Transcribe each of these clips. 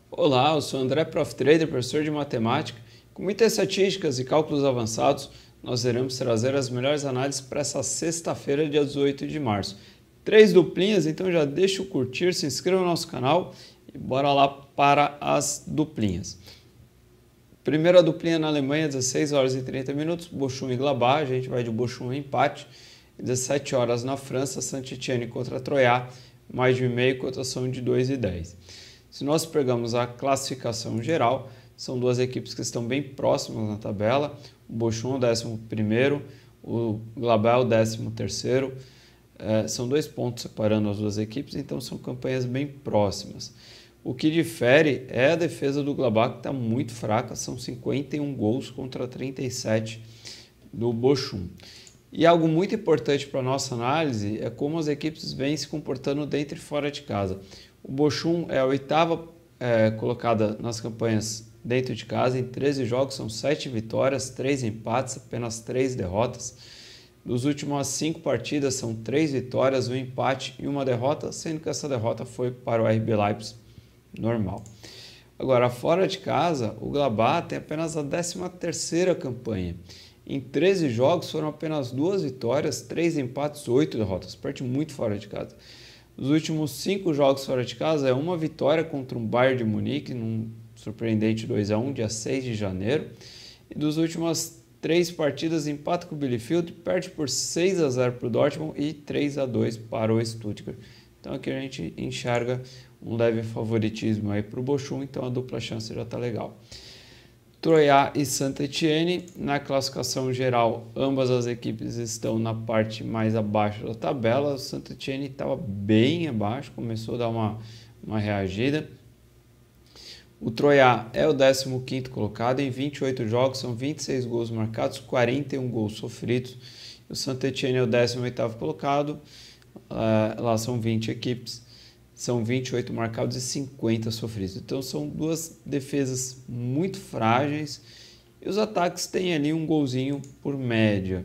Olá, eu sou André Prof. Trader, professor de matemática. Com muitas estatísticas e cálculos avançados, nós iremos trazer as melhores análises para essa sexta-feira, dia 18 de março. 3 duplinhas, então já deixa o curtir, se inscreva no nosso canal e bora lá para as duplinhas. Primeira duplinha na Alemanha, 16 horas e 30 minutos, Bochum e Gladbach, a gente vai de Bochum empate. 17 horas na França, Saint-Étienne contra Troyes, mais de 1,5, cotação de 2,10. Se nós pegamos a classificação geral, são duas equipes que estão bem próximas na tabela. O Bochum o 11º, o Gladbach o 13º. São 2 pontos separando as duas equipes, então são campanhas bem próximas. O que difere é a defesa do Gladbach, que está muito fraca, são 51 gols contra 37 do Bochum. E algo muito importante para a nossa análise é como as equipes vêm se comportando dentro e fora de casa. O Bochum é a oitava colocada nas campanhas dentro de casa, em 13 jogos são 7 vitórias, 3 empates, apenas 3 derrotas. Dos últimas 5 partidas são 3 vitórias, 1 empate e 1 derrota, sendo que essa derrota foi para o RB Leipzig normal. Agora, fora de casa, o Gladbach tem apenas a 13ª campanha. Em 13 jogos foram apenas 2 vitórias, 3 empates, 8 derrotas. Parte muito fora de casa. Os últimos 5 jogos fora de casa é uma vitória contra um Bayern de Munique, num surpreendente 2-1, dia 6 de janeiro. E das últimas 3 partidas, empata com o Bielefeld, perde por 6-0 para o Dortmund e 3-2 para o Stuttgart. Então aqui a gente enxerga um leve favoritismo aí para o Bochum, então a dupla chance já está legal. Troyes e Saint-Étienne, na classificação geral, ambas as equipes estão na parte mais abaixo da tabela. O Saint-Étienne estava bem abaixo, começou a dar uma reagida. O Troyes é o 15º colocado, em 28 jogos são 26 gols marcados, 41 gols sofridos. O Saint-Étienne é o 18º colocado, lá são 20 equipes. São 28 marcados e 50 sofridos. Então são duas defesas muito frágeis e os ataques têm ali um golzinho por média.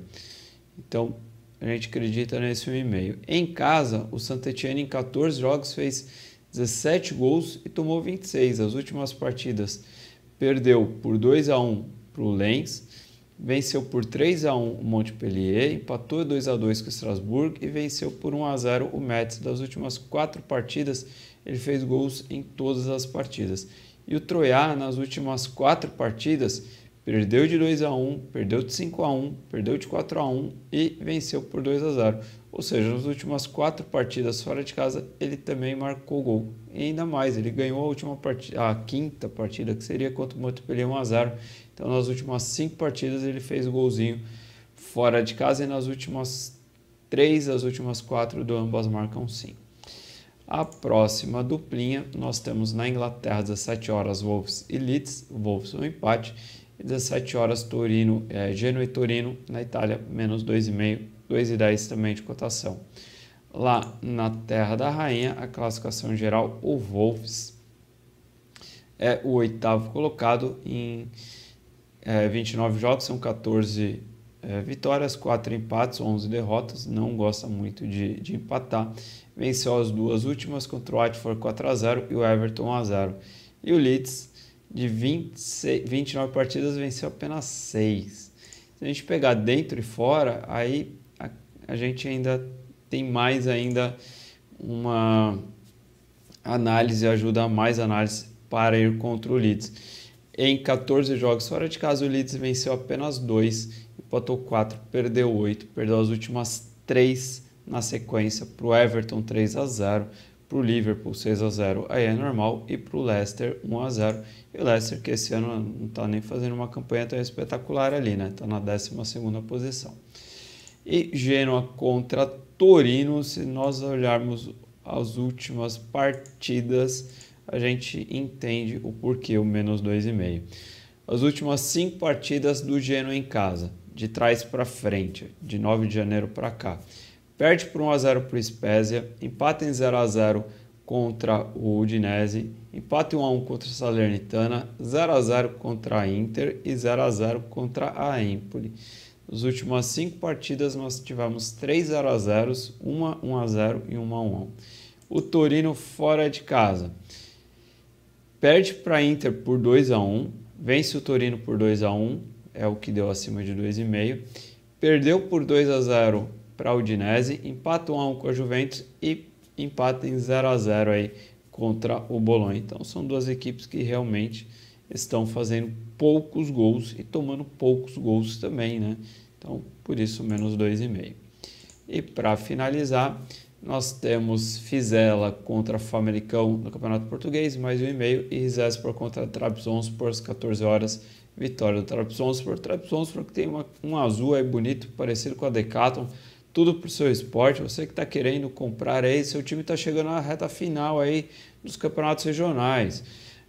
Então a gente acredita nesse 1,5. Em casa, o Saint-Étienne em 14 jogos fez 17 gols e tomou 26. As últimas partidas perdeu por 2-1 para o Lens, venceu por 3-1 o Montpellier, empatou 2-2 com o Strasbourg e venceu por 1-0 o Metz. Das últimas 4 partidas, ele fez gols em todas as partidas. E o Troyes, nas últimas 4 partidas, perdeu de 2-1, perdeu de 5-1, perdeu de 4-1 e venceu por 2-0. Ou seja, nas últimas 4 partidas fora de casa, ele também marcou gol. E ainda mais, ele ganhou a última partida, a 5ª partida, que seria contra o Montpellier 1-0. Então, nas últimas 5 partidas, ele fez o golzinho fora de casa e nas últimas 3, as últimas 4 do ambas marcam sim. A próxima duplinha, nós temos na Inglaterra, 17 horas, Wolves e Leeds, Wolves um empate, e 17 horas, Genoa e Torino, na Itália, menos 2,5, 2,10 também de cotação. Lá na Terra da Rainha, a classificação geral, o Wolves é o 8º colocado em 29 jogos, são 14 vitórias, 4 empates, 11 derrotas, não gosta muito de empatar. Venceu as duas últimas contra o Watford 4-0 e o Everton 1-0. E o Leeds, de 29 partidas, venceu apenas 6. Se a gente pegar dentro e fora, aí a gente ainda tem mais ainda uma análise, ajuda mais análise para ir contra o Leeds. Em 14 jogos fora de casa, o Leeds venceu apenas 2, empatou 4, perdeu 8, perdeu as últimas 3 na sequência para o Everton 3-0, para o Liverpool 6-0, aí é normal, e para o Leicester 1-0. E o Leicester, que esse ano não está nem fazendo uma campanha tão espetacular ali, né? Está na 12ª posição. E Genoa contra Torino, se nós olharmos as últimas partidas, a gente entende o porquê o menos 2,5. As últimas 5 partidas do Genoa em casa, de trás para frente, de 9 de janeiro para cá. Perde por 1-0 para o Spezia, empata em 0-0 contra o Udinese, empata em 1-1 contra a Salernitana, 0-0 contra a Inter e 0-0 contra a Empoli. Nas últimas 5 partidas nós tivemos 3 0-0, 1-0 e 1-1. O Torino fora de casa perde para a Inter por 2-1, vence o Torino por 2-1, é o que deu acima de 2,5, perdeu por 2-0 para a Udinese, empata 1-1 com a Juventus e empata em 0-0 aí contra o Bolonha. Então são duas equipes que realmente estão fazendo poucos gols e tomando poucos gols também, né? Então por isso menos 2,5. E para finalizar, nós temos Fizela contra Famalicão no Campeonato Português, mais 1,5, e Rizespor contra Trabzonspor às 14 horas, vitória do Trabzonspor. Trabzonspor que tem um azul aí bonito, parecido com a Decathlon, tudo para o seu esporte. Você que está querendo comprar aí, seu time está chegando na reta final aí dos campeonatos regionais.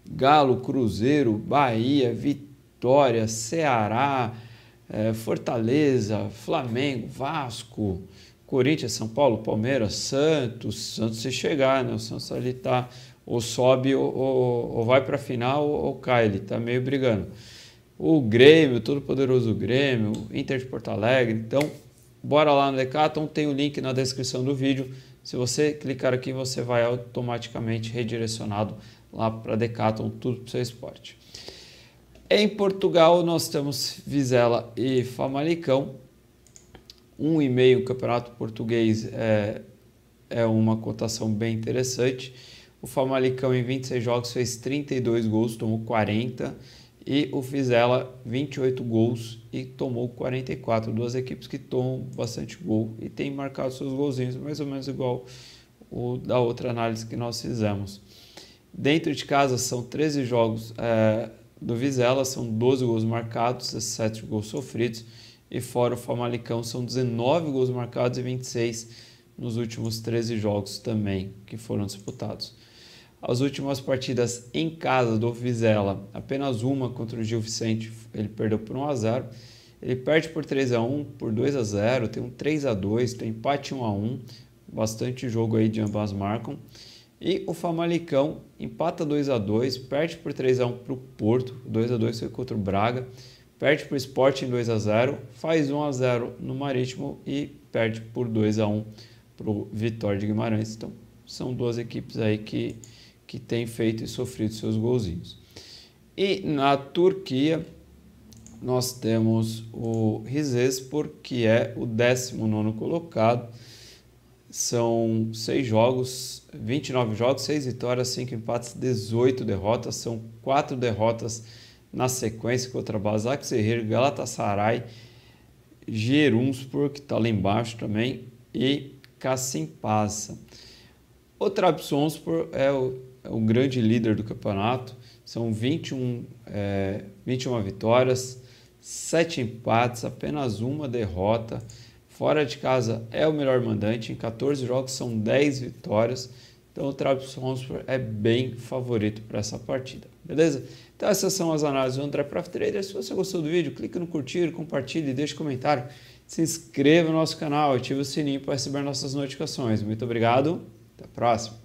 Galo, Cruzeiro, Bahia, Vitória, Ceará, Fortaleza, Flamengo, Vasco, Corinthians, São Paulo, Palmeiras, Santos se chegar, né? O Santos ali está ou sobe ou vai para a final ou cai, ele está meio brigando. O Grêmio, todo poderoso Grêmio, Inter de Porto Alegre. Então, bora lá no Decathlon, tem o link na descrição do vídeo. Se você clicar aqui, você vai automaticamente redirecionado lá para Decathlon, tudo para o seu esporte. Em Portugal, nós temos Vizela e Famalicão. 1,5 Campeonato Português é uma cotação bem interessante. O Famalicão em 26 jogos fez 32 gols, tomou 40. E o Vizela 28 gols e tomou 44. Duas equipes que tomam bastante gol e têm marcado seus golzinhos, mais ou menos igual o da outra análise que nós fizemos. Dentro de casa são 13 jogos do Vizela, são 12 gols marcados, 17 gols sofridos. E fora o Famalicão são 19 gols marcados e 26 nos últimos 13 jogos também que foram disputados. As últimas partidas em casa do Vizela, apenas uma contra o Gil Vicente, ele perdeu por 1-0. Ele perde por 3-1, por 2-0, tem um 3-2, tem empate 1-1, bastante jogo aí de ambas marcam. E o Famalicão empata 2-2, perde por 3-1 para o Porto, 2-2 foi contra o Braga. Perde para o Sport em 2-0, faz 1-0 no Marítimo e perde por 2-1 para o Vitória de Guimarães. Então, são duas equipes aí que têm feito e sofrido seus golzinhos. E na Turquia, nós temos o Rizespor, que é o 19º colocado. São 6 jogos, 29 jogos, 6 vitórias, 5 empates, 18 derrotas. São 4 derrotas na sequência contra Başakşehir, Galatasaray, Giresunspor, que está lá embaixo também, e Kasimpasa. O Trabzonspor é o grande líder do campeonato, são 21 vitórias, 7 empates, apenas uma derrota. Fora de casa é o melhor mandante, em 14 jogos são 10 vitórias. Então o Trabzonspor é bem favorito para essa partida, beleza? Então essas são as análises do André Profit Trader. Se você gostou do vídeo, clique no curtir, compartilhe, deixe comentário, se inscreva no nosso canal, ative o sininho para receber nossas notificações. Muito obrigado, até a próxima!